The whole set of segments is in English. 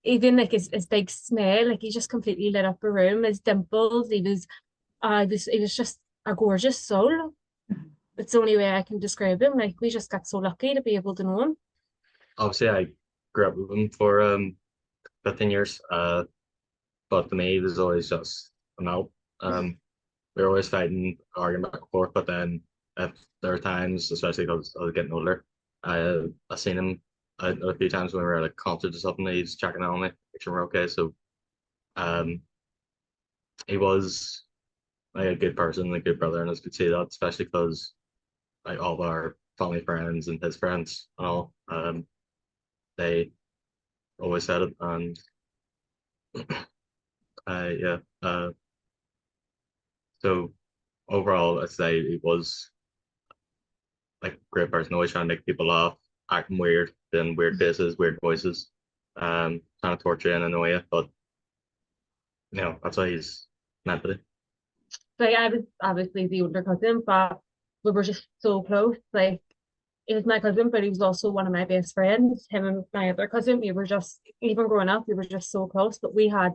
even like his big smile, like he just completely lit up a room. His dimples, he was just a gorgeous soul. It's the only way I can describe him. Like we just got so lucky to be able to know him. Obviously, I grew up with him for 15 years. But to me, he was always just a melt. We were always fighting, arguing back and forth. But then if there were times, especially because I was getting older, I seen him a few times when we were at a concert or something. He's checking on me, make sure we're okay. So um, he was like a good person, a good brother, and I could see that, especially because like all of our family friends and his friends and all, they always said it, and yeah. So overall, I'd say he was like a great person, always trying to make people laugh, acting weird, doing weird faces, weird voices, trying to torture you and annoy you. But that's why he's meant to be. Like I was obviously the older cousin, but we were just so close. Like he was my cousin, but he was also one of my best friends. Him and my other cousin, we were just even growing up, we were just so close. But we had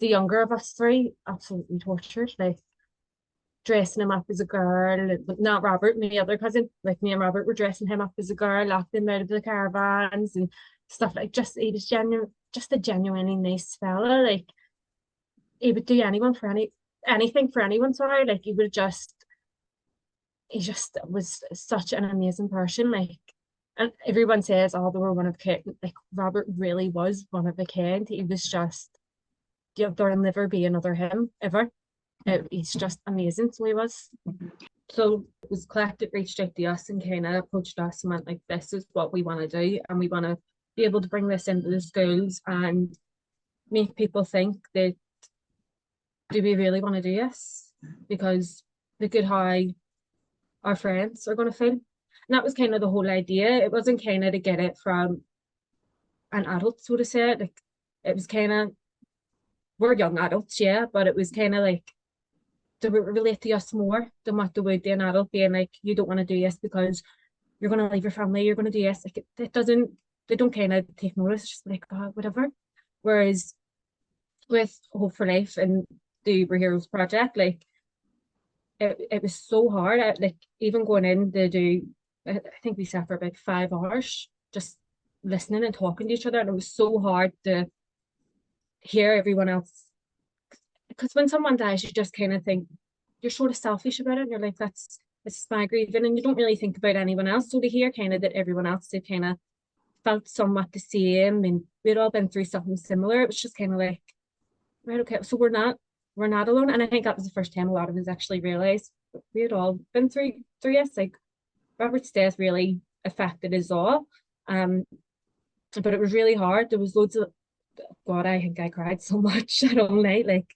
the younger of us three absolutely tortured, like dressing him up as a girl, but not Robert, my other cousin. Like me and Robert were dressing him up as a girl, locked him out of the caravans and stuff like just he was genuine, just a genuinely nice fella. Like he would do anything for anyone, sorry. Like he just was such an amazing person. Like and everyone says, oh, they were one of a kind. Like Robert really was one of a kind. He was just there'll never be another him ever. He's just amazing. So he was. So it was Collective reached out to us and kind of approached us and went like, this is what we want to do, and we want to be able to bring this into the schools and make people think that do we really want to do this? Because look at how our friends are going to feel. And that was kind of the whole idea. It wasn't kind of to get it from an adult, so to say. Like it was kind of we're young adults, yeah, but it was kind of like to relate to us more than what they would to an adult being like, you don't want to do this because you're going to leave your family, you're going to do this. Like it doesn't, they don't kind of take notice, it's just like, oh, whatever. Whereas with Hope for Life and the Uber Heroes project, like it was so hard. Like even going in to do, I think we sat for about 5 hours just listening and talking to each other. And it was so hard to hear everyone else. Because when someone dies, you just kind of think you're sort of selfish about it. And you're like, that's my grieving. And you don't really think about anyone else. So to hear kind of that everyone else did kind of felt somewhat the same and we'd all been through something similar. It was just kind of like, right, okay, so we're not alone. And I think that was the first time a lot of us actually realized we had all been through this. Like Robert's death really affected us all. Um, but it was really hard. There was loads of God, I think I cried so much that whole night. Like,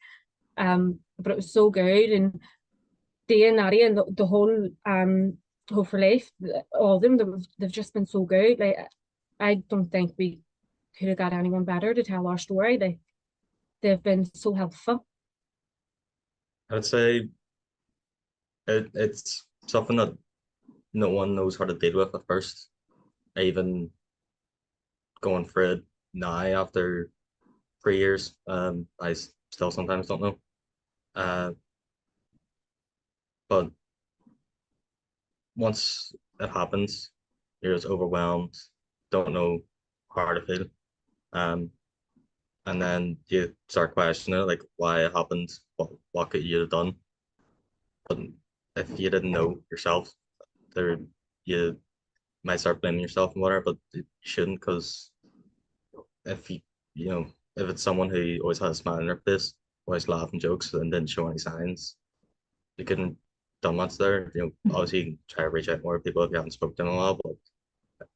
but it was so good. And Dee and Nadia and the whole Hope for Life, all of them, they've just been so good. Like I don't think we could have got anyone better to tell our story. They've been so helpful. I would say it's something that no one knows how to deal with at first. Even going through it now after 3 years, I still sometimes don't know. Uh, but once it happens, you're just overwhelmed, don't know how to feel. Um, and then you start questioning it, like why it happened, what could you have done? But if you didn't know yourself, there you might start blaming yourself and whatever, but you shouldn't, because if if it's someone who always had a smile on their face, always laughing jokes and didn't show any signs, you couldn't done much there. Obviously you can try to reach out more people if you haven't spoken to them a while, but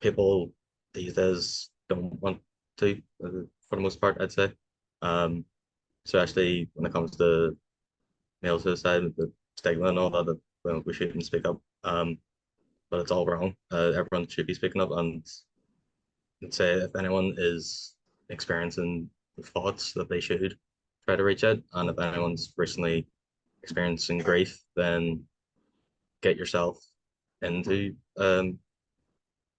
people these days don't want to, for the most part, I'd say. Um, Especially when it comes to male suicide, the stigma and all that, well, we shouldn't speak up. But it's all wrong. Everyone should be speaking up, and I'd say if anyone is experiencing thoughts that they should try to reach out, and if anyone's recently experiencing grief, then get yourself into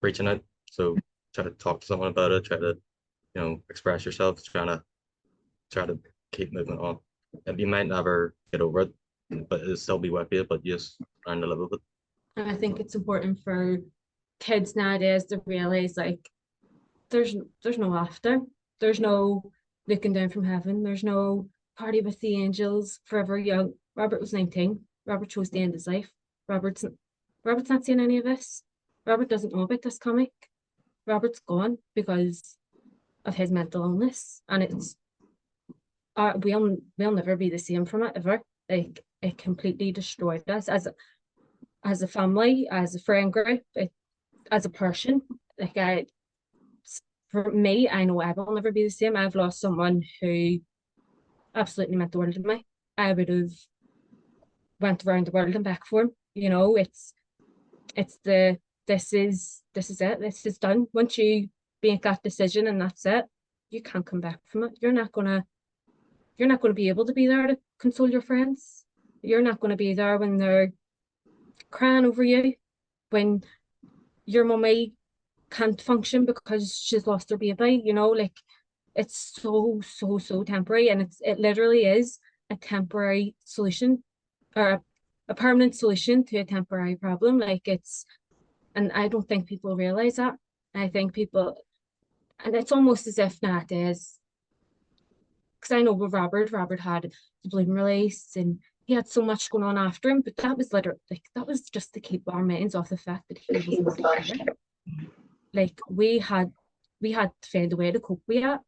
reaching out. So try to talk to someone about it. Try to express yourself, try to keep moving on. And you might never get over it, but it'll still be with you, but you just learn to live with it. And I think it's important for kids nowadays to realize like there's no after. There's no looking down from heaven. There's no party with the angels forever young. Robert was 19. Robert chose to end his life. Robert's not seeing any of this. Robert doesn't know about this comic. Robert's gone because of his mental illness, and it's we'll never be the same from it ever. Like it completely destroyed us as a family, as a friend group, as a person. Like for me, I know I will never be the same. I've lost someone who absolutely meant the world to me. I would have went around the world and back for him. It's this is it. This is done. Once you make that decision and that's it, you can't come back from it. You're not gonna be able to be there to console your friends. You're not gonna be there when they're crying over you, when your mummy can't function because she's lost her baby. Like it's so temporary, and it literally is a temporary solution, or a permanent solution to a temporary problem. And I don't think people realize that. I think people, and it's almost as if nowadays, because I know with Robert had the balloon release and he had so much going on after him, but that was literally that was just to keep our minds off the fact that he was not there. Like we had to find a way to cope with that.